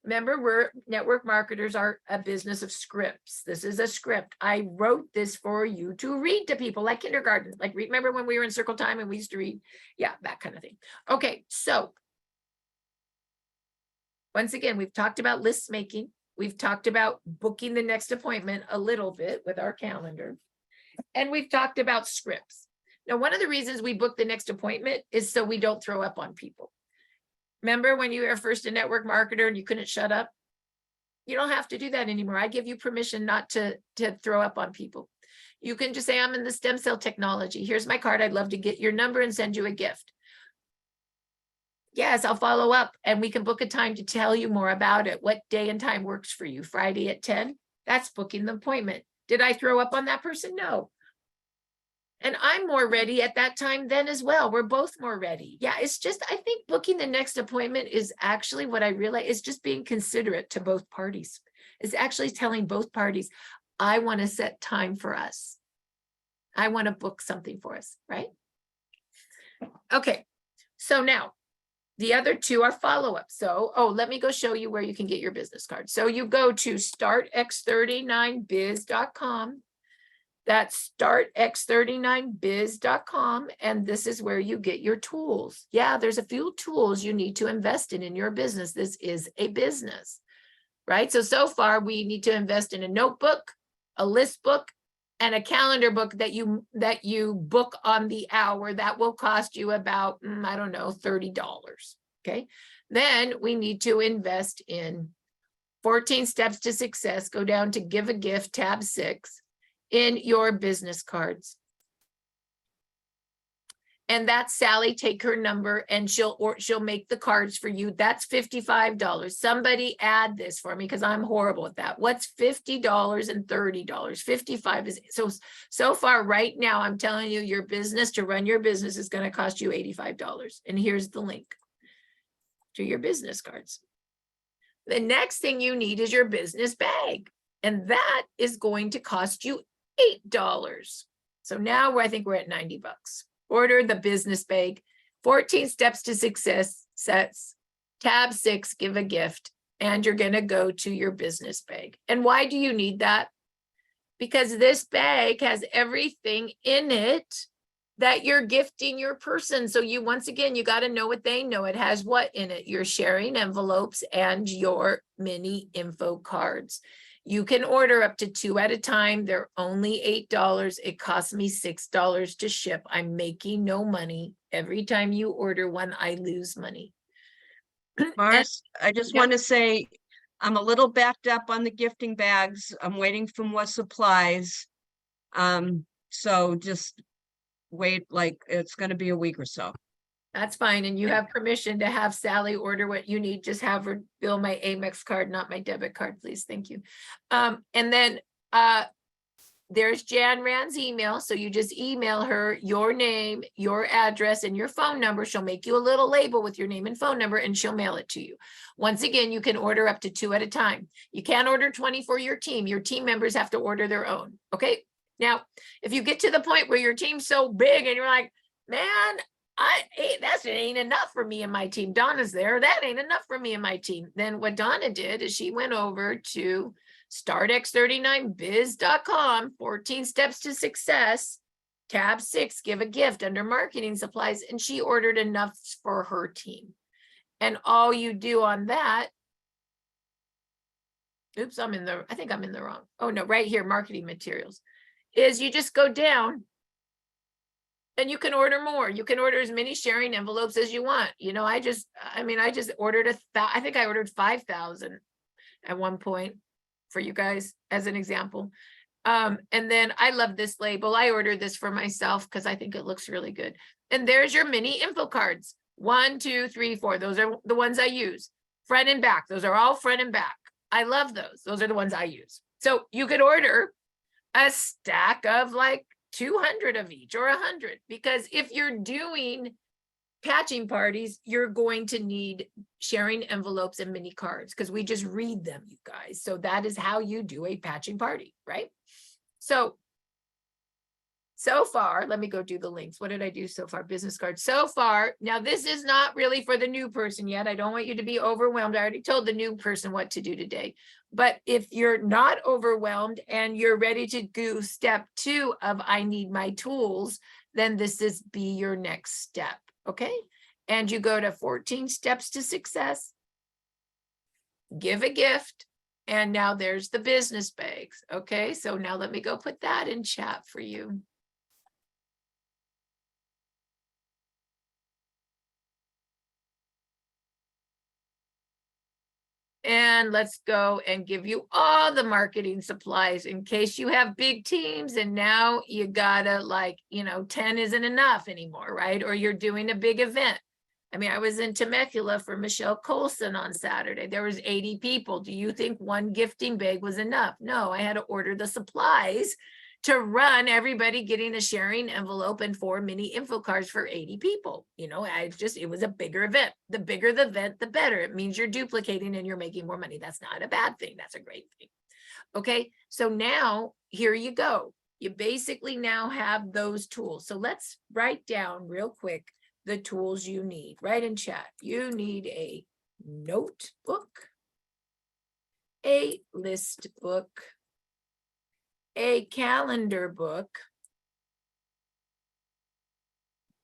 Speaker 1: Remember, we're network marketers are a business of scripts. This is a script. I wrote this for you to read to people like kindergarten. Like, remember when we were in circle time and we used to read? Yeah, that kind of thing. Okay, so once again, we've talked about list making. We've talked about booking the next appointment a little bit with our calendar. And we've talked about scripts. Now, one of the reasons we book the next appointment is so we don't throw up on people. Remember when you were first a network marketer and you couldn't shut up? You don't have to do that anymore. I give you permission not to throw up on people. You can just say, I'm in the stem cell technology. Here's my card. I'd love to get your number and send you a gift. Yes, I'll follow up and we can book a time to tell you more about it. What day and time works for you? Friday at 10? That's booking the appointment. Did I throw up on that person? No. And I'm more ready at that time then as well. We're both more ready. Yeah, it's just, I think booking the next appointment is actually what I realize is just being considerate to both parties. It's actually telling both parties, I want to set time for us. I want to book something for us, right? Okay, so now the other two are follow-up. So, let me go show you where you can get your business card. So you go to startx39biz.com. That's startx39biz.com. And this is where you get your tools. Yeah, there's a few tools you need to invest in your business. This is a business, right? So far we need to invest in a notebook, a list book, and a calendar book that you book on the hour. That will cost you about, I don't know, $30. Okay. Then we need to invest in 14 Steps to Success. Go down to Give a Gift, tab 6. In your business cards. And that's Sally. Take her number and she'll make the cards for you. That's $55. Somebody add this for me because I'm horrible at that. What's $50 and $30? 55 is so far right now. I'm telling you, your business to run your business is going to cost you $85. And here's the link to your business cards. The next thing you need is your business bag. And that is going to cost you $8. So now I think we're at $90. Order the business bag, 14 Steps to Success sets, tab 6, Give a Gift, and you're going to go to your business bag. And why do you need that? Because this bag has everything in it that you're gifting your person. So you, once again, you got to know what they know. It has what in it? Your sharing envelopes and your mini info cards. You can order up to 2 at a time. They're only $8. It costs me $6 to ship. I'm making no money. Every time you order one, I lose money.
Speaker 3: Mars, I just
Speaker 1: yeah.
Speaker 3: want to say, I'm a little backed up on the gifting bags. I'm waiting for more supplies. So just wait, like it's going to be a week or so.
Speaker 1: That's fine. And you have permission to have Sally order what you need. Just have her bill my Amex card, not my debit card, please. Thank you. And then there's Jan Rand's email. So you just email her your name, your address, and your phone number. She'll make you a little label with your name and phone number, and she'll mail it to you. Once again, you can order up to 2 at a time. You can't order 20 for your team. Your team members have to order their own. Okay. Now, if you get to the point where your team's so big and you're like, man, that ain't enough for me and my team. Donna's there. That ain't enough for me and my team. Then what Donna did is she went over to startx39biz.com, 14 Steps to Success, tab 6, Give a Gift under marketing supplies. And she ordered enough for her team. And all you do on that, oops, I think I'm in the wrong. Oh no, right here, marketing materials, is you just go down and you can order more. You can order as many sharing envelopes as you want. You know, I just ordered I think I ordered 5,000 at one point for you guys as an example. And then I love this label. I ordered this for myself because I think it looks really good. And there's your mini info cards. 1, 2, 3, 4. Those are the ones I use. Front and back. Those are all front and back. I love those. Those are the ones I use. So you could order a stack of like 200 of each or 100, because if you're doing patching parties, you're going to need sharing envelopes and mini cards because we just read them, you guys. So that is how you do a patching party, right? So So far, let me go do the links. What did I do so far? Business cards. So far, now this is not really for the new person yet. I don't want you to be overwhelmed. I already told the new person what to do today. But if you're not overwhelmed and you're ready to do step 2 of I need my tools, then this is be your next step. Okay. And you go to 14 steps to success, give a gift. And now there's the business bags. Okay. So now let me go put that in chat for you. And let's go and give you all the marketing supplies in case you have big teams and now you gotta 10 isn't enough anymore, right? Or you're doing a big event. I mean, I was in Temecula for Michelle Colson on Saturday. There was 80 people. Do you think one gifting bag was enough? No, I had to order the supplies to run everybody getting a sharing envelope and 4 mini info cards for 80 people. It was a bigger event. The bigger the event, the better. It means you're duplicating and you're making more money. That's not a bad thing. That's a great thing. Okay, so now here you go. You basically now have those tools. So let's write down real quick the tools you need. Write in chat. You need a notebook, a list book, a calendar book,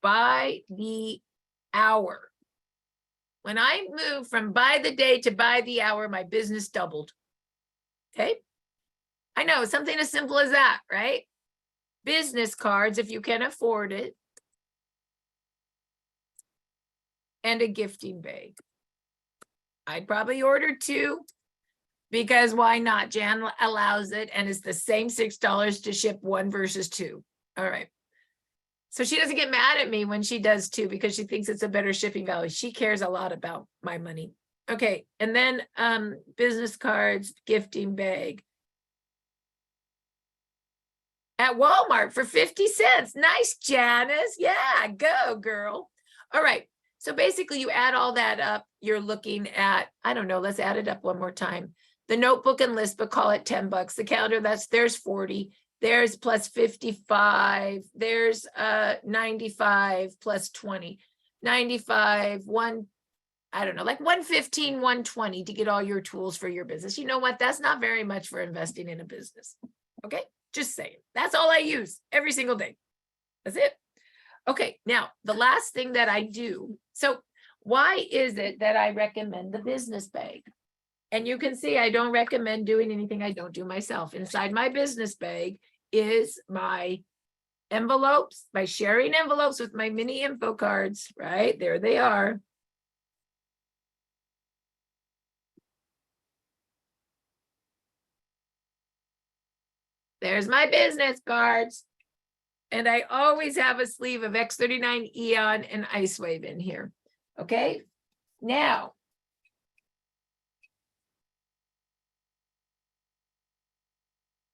Speaker 1: by the hour. When I moved from by the day to by the hour, my business doubled. Okay. I know, something as simple as that, right? Business cards, if you can afford it, and a gifting bag. I'd probably order 2. Because why not? Jan allows it, and it's the same $6 to ship 1 versus 2. All right. So she doesn't get mad at me when she does 2 because she thinks it's a better shipping value. She cares a lot about my money. Okay. And then business cards, gifting bag. At Walmart for 50 cents. Nice, Janice. Yeah, go, girl. All right. So basically you add all that up. You're looking at, I don't know, let's add it up one more time. The notebook and list book, call it $10. The calendar, there's 40. There's plus 55. There's 95 plus 20. 95, I don't know, like 115, 120 to get all your tools for your business. You know what? That's not very much for investing in a business. Okay, just saying. That's all I use every single day. That's it. Okay, now the last thing that I do. So why is it that I recommend the business bag? And you can see I don't recommend doing anything I don't do myself. Inside my business bag is my envelopes, my sharing envelopes with my mini info cards, right? There they are. There's my business cards. And I always have a sleeve of X39 Eon and Ice Wave in here. Okay, now.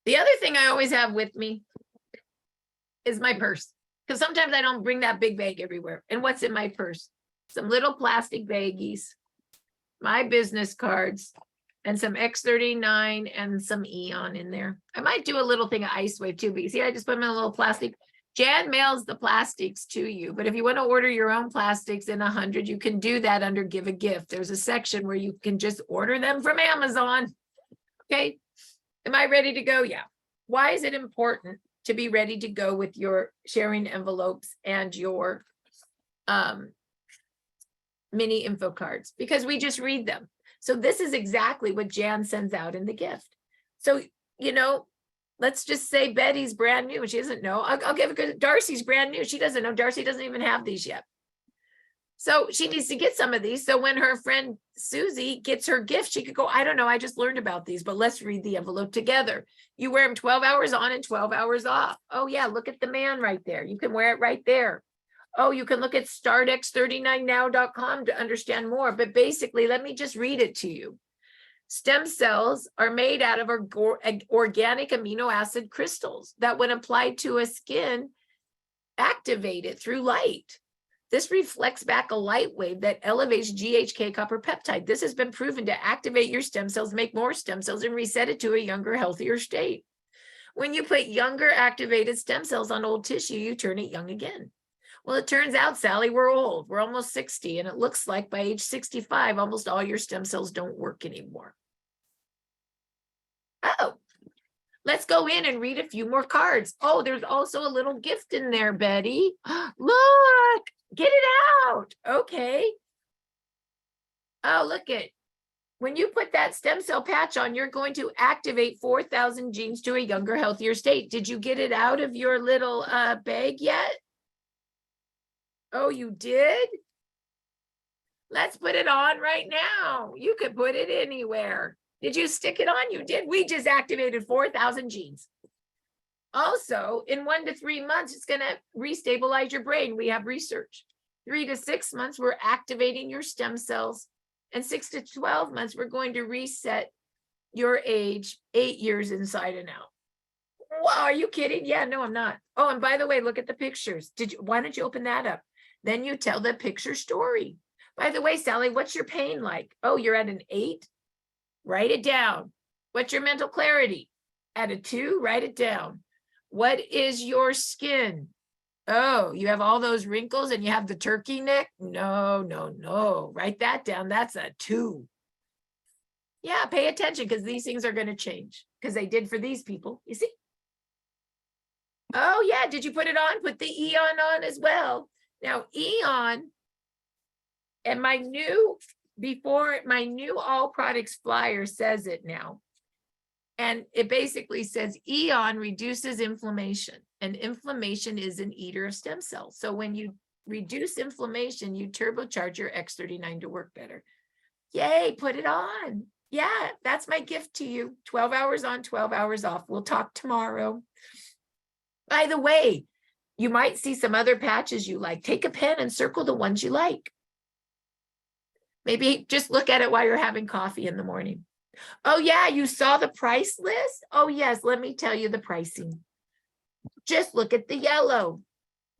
Speaker 1: The other thing I always have with me is my purse, because sometimes I don't bring that big bag everywhere. And what's in my purse? Some little plastic baggies, my business cards, and some X39 and some Eon in there. I might do a little thing of Ice Wave too, but you see, I just put them in a little plastic. Jan mails the plastics to you, but if you want to order your own plastics in 100, you can do that under Give a Gift. There's a section where you can just order them from Amazon. Okay. Am I ready to go? Yeah. Why is it important to be ready to go with your sharing envelopes and your mini info cards? Because we just read them. So this is exactly what Jan sends out in the gift. So, let's just say Betty's brand new. She doesn't know. I'll give it because Darcy's brand new. She doesn't know. Darcy doesn't even have these yet. So she needs to get some of these. So when her friend Susie gets her gift, she could go, I don't know, I just learned about these, but let's read the envelope together. You wear them 12 hours on and 12 hours off. Oh yeah, look at the man right there. You can wear it right there. Oh, you can look at startx39now.com to understand more. But basically, let me just read it to you. Stem cells are made out of organic amino acid crystals that when applied to a skin, activate it through light. This reflects back a light wave that elevates GHK copper peptide. This has been proven to activate your stem cells, make more stem cells, and reset it to a younger, healthier state. When you put younger activated stem cells on old tissue, you turn it young again. Well, it turns out, Sally, we're old. We're almost 60, and it looks like by age 65, almost all your stem cells don't work anymore. Oh, let's go in and read a few more cards. Oh, there's also a little gift in there, Betty. Look, get it out. Okay. Oh, look it. When you put that stem cell patch on, you're going to activate 4,000 genes to a younger, healthier state. Did you get it out of your little bag yet? Oh, you did? Let's put it on right now. You could put it anywhere. Did you stick it on? You did. We just activated 4,000 genes. Also, in 1 to 3 months, it's going to restabilize your brain. We have research. 3 to 6 months, we're activating your stem cells. And 6 to 12 months, we're going to reset your age 8 years inside and out. Wow, are you kidding? Yeah, no, I'm not. Oh, and by the way, look at the pictures. Why don't you open that up? Then you tell the picture story. By the way, Sally, what's your pain like? Oh, you're at an 8? Write it down. What's your mental clarity? At a 2, write it down. What is your skin? Oh, you have all those wrinkles and you have the turkey neck? No, no, no. Write that down. That's a 2. Yeah, pay attention because these things are going to change because they did for these people. You see? Oh, yeah. Did you put it on? Put the Eon on as well. Now, Eon and my new all products flyer says it now. And it basically says Eon reduces inflammation, and inflammation is an eater of stem cells. So when you reduce inflammation, you turbocharge your X39 to work better. Yay, put it on. Yeah, that's my gift to you. 12 hours on, 12 hours off. We'll talk tomorrow. By the way, you might see some other patches you like. Take a pen and circle the ones you like. Maybe just look at it while you're having coffee in the morning. Oh, yeah, you saw the price list? Oh, yes, let me tell you the pricing. Just look at the yellow.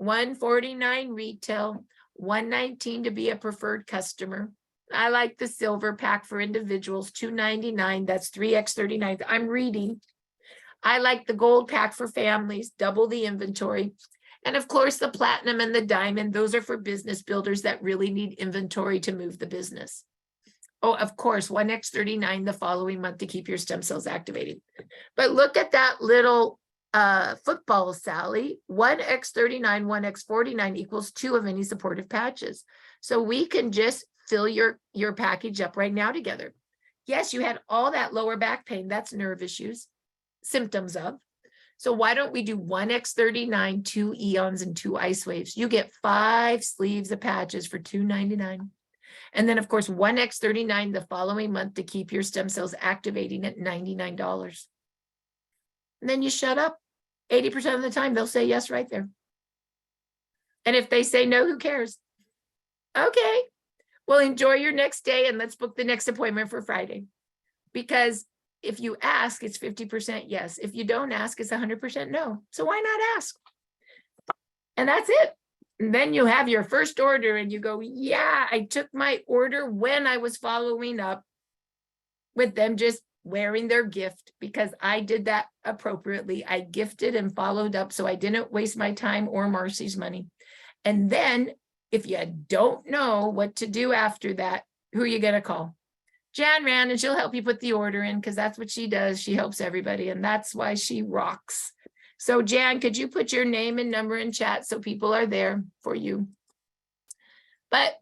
Speaker 1: $149 retail, $119 to be a preferred customer. I like the silver pack for individuals, $299. That's 3X39. I'm reading. I like the gold pack for families, double the inventory. And of course, the platinum and the diamond, those are for business builders that really need inventory to move the business. Oh, of course, 1X39 the following month to keep your stem cells activated. But look at that little football, Sally. 1X39, 1X49 equals 2 of any supportive patches. So we can just fill your package up right now together. Yes, you had all that lower back pain. That's nerve issues, symptoms of. So why don't we do 1X39, 2 Eons, and 2 ice waves? You get 5 sleeves of patches for $299. And then, of course, 1X39 the following month to keep your stem cells activating at $99. And then you shut up. 80% of the time, they'll say yes right there. And if they say no, who cares? Okay. Well, enjoy your next day and let's book the next appointment for Friday. Because if you ask, it's 50% yes. If you don't ask, it's 100% no. So why not ask? And that's it. And then you have your first order and you go, yeah, I took my order when I was following up with them just wearing their gift because I did that appropriately. I gifted and followed up so I didn't waste my time or Marcy's money. And then if you don't know what to do after that, who are you going to call? Jan Rand, and she'll help you put the order in because that's what she does. She helps everybody and that's why she rocks. So Jan, could you put your name and number in chat so people are there for you? But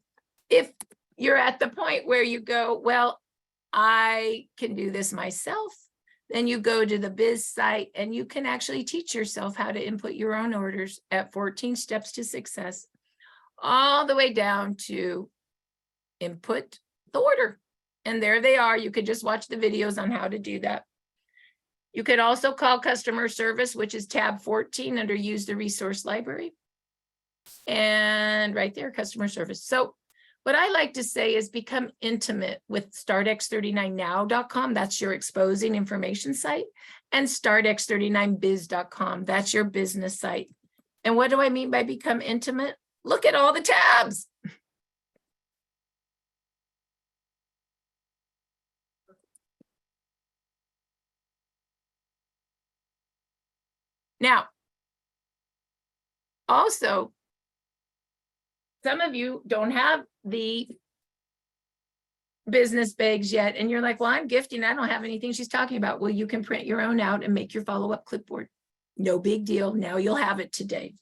Speaker 1: if you're at the point where you go, well, I can do this myself, then you go to the Biz site and you can actually teach yourself how to input your own orders at 14 steps to success, all the way down to input the order. And there they are. You could just watch the videos on how to do that. You could also call customer service, which is tab 14 under use the resource library. And right there, customer service. So what I like to say is become intimate with startx39now.com. That's your exposing information site. And startx39biz.com. That's your business site. And what do I mean by become intimate? Look at all the tabs. Now, also, some of you don't have the business bags yet, and you're like, well, I'm gifting, I don't have anything she's talking about. Well, you can print your own out and make your follow-up clipboard. No big deal. Now you'll have it today.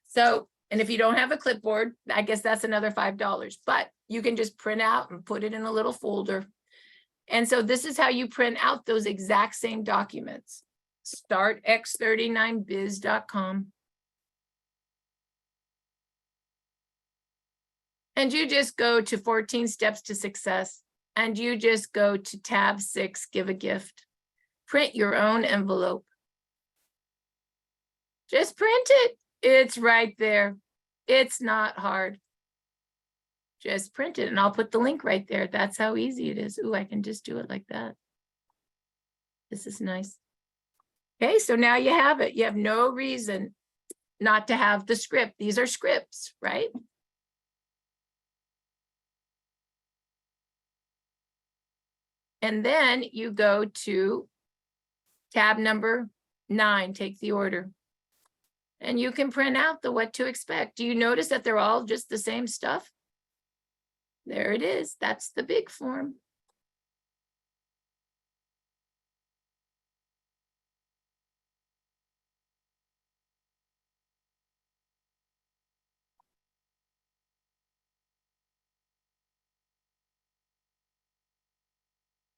Speaker 1: So, and if you don't have a clipboard, I guess that's another $5, but you can just print out and put it in a little folder. And so this is how you print out those exact same documents. Start x39biz.com. And you just go to 14 steps to success, and you just go to tab 6, give a gift. Print your own envelope. Just print it. It's right there. It's not hard. Just print it, and I'll put the link right there. That's how easy it is. Ooh, I can just do it like that. This is nice. Okay, so now you have it. You have no reason not to have the script. These are scripts, right? And then you go to tab number 9, take the order. And you can print out the what to expect. Do you notice that they're all just the same stuff? There it is. That's the big form.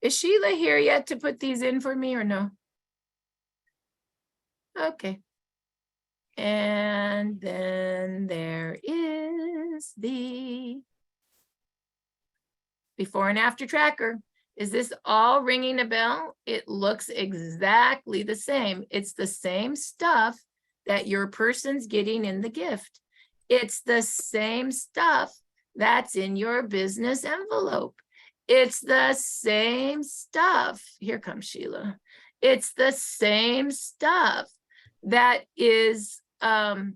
Speaker 1: Is Sheila here yet to put these in for me or no? Okay. And then there is the before and after tracker. Is this all ringing a bell? It looks exactly the same. It's the same stuff that your person's getting in the gift. It's the same stuff that's in your business envelope. It's the same stuff. Here comes Sheila. It's the same stuff that is, oh,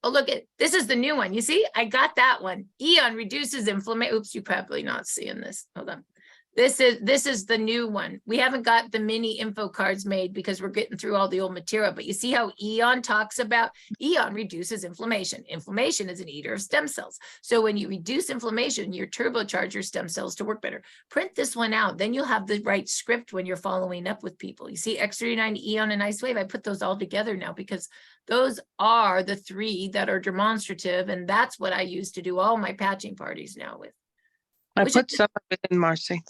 Speaker 1: look at, this is the new one. You see, I got that one. Eon reduces inflammation. Oops, you're probably not seeing this. Hold on. This is the new one. We haven't got the mini info cards made because we're getting through all the old material, but you see how Eon talks about Eon reduces inflammation. Inflammation is an eater of stem cells. So when you reduce inflammation, you turbocharge your stem cells to work better. Print this one out. Then you'll have the right script when you're following up with people. You see X39, Eon, and IceWave. I put those all together now because those are the 3 that are demonstrative. And that's what I use to do all my patching parties now with.
Speaker 2: I
Speaker 1: Which
Speaker 2: put
Speaker 1: is-
Speaker 2: some of it in, Marcy.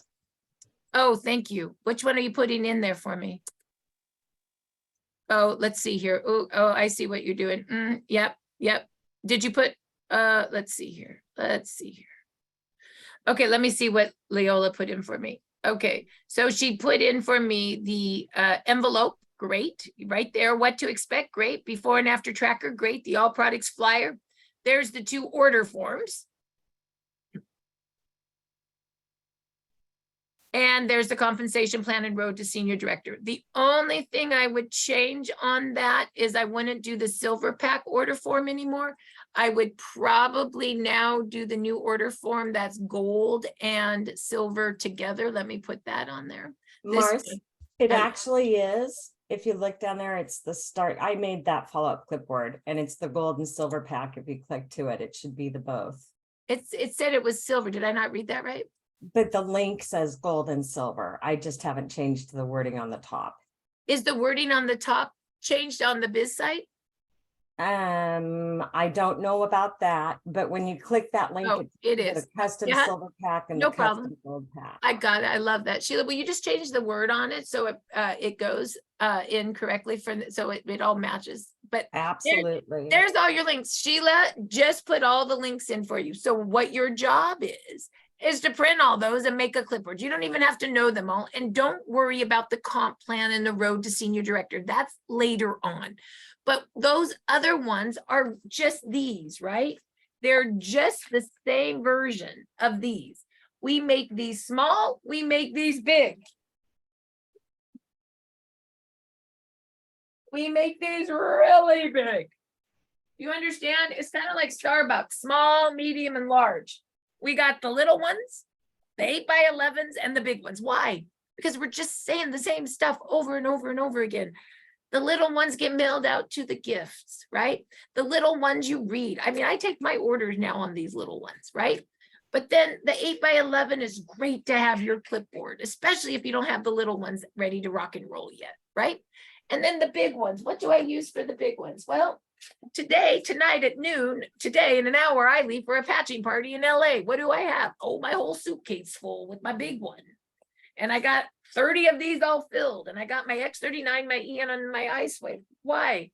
Speaker 1: Oh, thank you. Which one are you putting in there for me? Oh, let's see here. Oh, I see what you're doing. Yep. Did you put, let's see here. Okay, let me see what Leola put in for me. Okay, so she put in for me the envelope. Great. Right there. What to expect. Great. Before and after tracker. Great. The all products flyer. There's the 2 order forms. And there's the compensation plan and road to senior director. The only thing I would change on that is I wouldn't do the silver pack order form anymore. I would probably now do the new order form that's gold and silver together. Let me put that on there.
Speaker 4: Mars, it
Speaker 1: I-
Speaker 4: actually is. If you look down there, it's the start. I made that follow-up clipboard and it's the gold and silver pack. If you click to it, it should be the both.
Speaker 1: It said it was silver. Did I not read that right?
Speaker 4: But the link says gold and silver. I just haven't changed the wording on the top.
Speaker 1: Is the wording on the top changed on the biz site?
Speaker 4: I don't know about that, but when you click that link,
Speaker 1: Oh,
Speaker 4: it's
Speaker 1: it
Speaker 4: the
Speaker 1: is.
Speaker 4: custom
Speaker 1: Yeah,
Speaker 4: silver pack and
Speaker 1: no
Speaker 4: the custom
Speaker 1: problem.
Speaker 4: gold pack.
Speaker 1: I got it. I love that. Sheila, will you just change the word on it so it goes in correctly so it all matches? But
Speaker 4: Absolutely.
Speaker 1: there's all your links. Sheila just put all the links in for you. So what your job is to print all those and make a clipboard. You don't even have to know them all. And don't worry about the comp plan and the road to senior director. That's later on. But those other ones are just these, right? They're just the same version of these. We make these small, we make these big. We make these really big. You understand? It's kind of like Starbucks, small, medium, and large. We got the little ones, the 8x11s, and the big ones. Why? Because we're just saying the same stuff over and over and over again. The little ones get mailed out to the gifts, right? The little ones you read. I mean, I take my orders now on these little ones, right? But then the 8x11 is great to have your clipboard, especially if you don't have the little ones ready to rock and roll yet, right? And then the big ones, what do I use for the big ones? Well, tonight at noon, today in an hour, I leave for a patching party in LA. What do I have? Oh, my whole suitcase full with my big one. And I got 30 of these all filled. And I got my X39, my Eon, and my iSway. Why?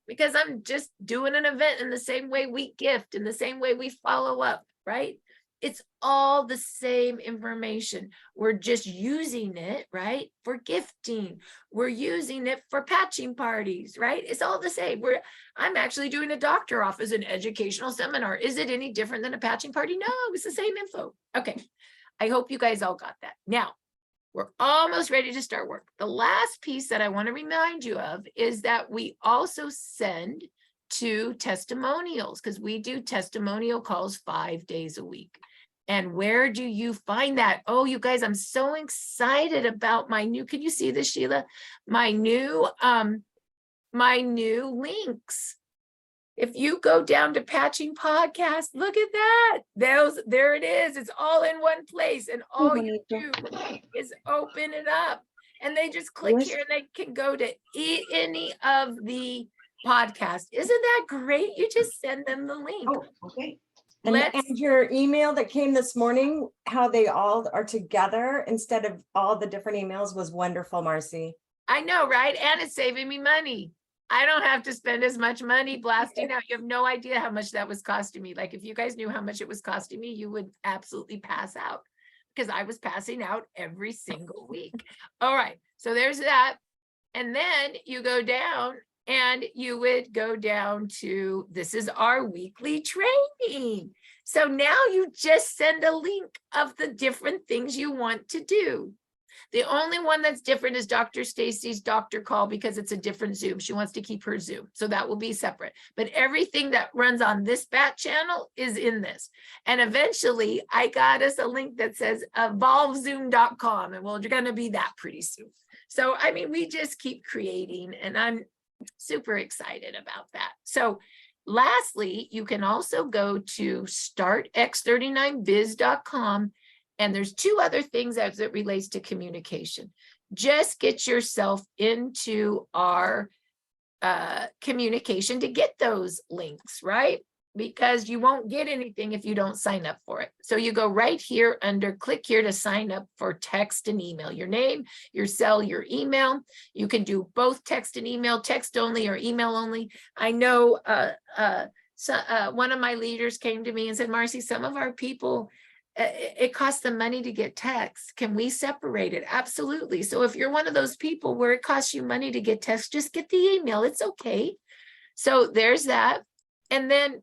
Speaker 1: Because I'm just doing an event in the same way we gift, in the same way we follow up, right? It's all the same information. We're just using it, right? For gifting. We're using it for patching parties, right? It's all the same. I'm actually doing a doctor office, an educational seminar. Is it any different than a patching party? No, it's the same info. Okay. I hope you guys all got that. Now, we're almost ready to start work. The last piece that I want to remind you of is that we also send to testimonials, because we do testimonial calls 5 days a week. And where do you find that? Oh, you guys, I'm so excited about my new, can you see this, Sheila? My new links. If you go down to Patching Podcast, look at that. There it is. It's all in one place. And all you do is open it up. And they just click here and they can go to any of the podcasts. Isn't that great? You just send them the link.
Speaker 4: Oh, okay. And your email that came this morning, how they all are together instead of all the different emails was wonderful, Marcy.
Speaker 1: I know, right? And it's saving me money. I don't have to spend as much money blasting out. You have no idea how much that was costing me. Like if you guys knew how much it was costing me, you would absolutely pass out, because I was passing out every single week. All right, so there's that. And then you go down and you would go down to, this is our weekly training. So now you just send a link of the different things you want to do. The only one that's different is Dr. Stacy's doctor call, because it's a different Zoom. She wants to keep her Zoom. So that will be separate. But everything that runs on this bat channel is in this. And eventually I got us a link that says evolvezoom.com. And well, you're going to be that pretty soon. So, I mean, we just keep creating, and I'm super excited about that. So lastly, you can also go to startx39biz.com. And there's two other things as it relates to communication. Just get yourself into our communication to get those links, right? Because you won't get anything if you don't sign up for it. So you go right here under click here to sign up for text and email. Your name, your cell, your email. You can do both text and email, text only or email only. I know one of my leaders came to me and said, Marcy, some of our people, it costs them money to get text. Can we separate it? Absolutely. So if you're one of those people where it costs you money to get text, just get the email. It's okay. So there's that. And then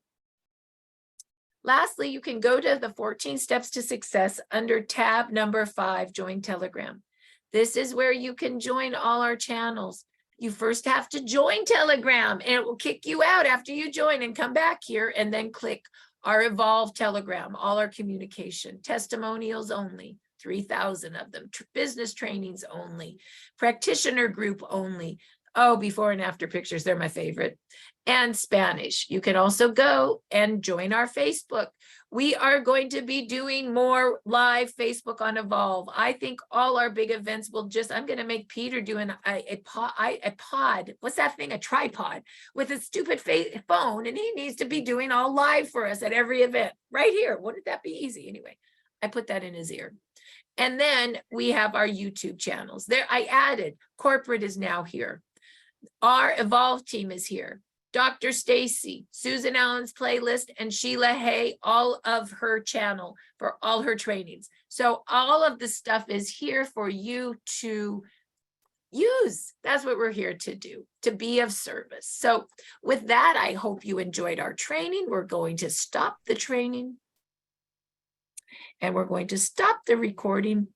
Speaker 1: lastly, you can go to the 14 steps to success under tab number 5, join Telegram. This is where you can join all our channels. You first have to join Telegram and it will kick you out after you join, and come back here and then click our Evolve Telegram, all our communication, testimonials only, 3,000 of them, business trainings only, practitioner group only. Oh, before and after pictures, they're my favorite. And Spanish. You can also go and join our Facebook. We are going to be doing more live Facebook on Evolve. I think all our big events will just, I'm going to make Peter do a pod. What's that thing? A tripod with a stupid phone. And he needs to be doing all live for us at every event right here. Wouldn't that be easy? Anyway, I put that in his ear. And then we have our YouTube channels there. I added corporate is now here. Our Evolve team is here. Dr. Stacy, Susan Allen's playlist, and Sheila Hay, all of her channel for all her trainings. So all of the stuff is here for you to use. That's what we're here to do, to be of service. So with that, I hope you enjoyed our training. We're going to stop the training and we're going to stop the recording.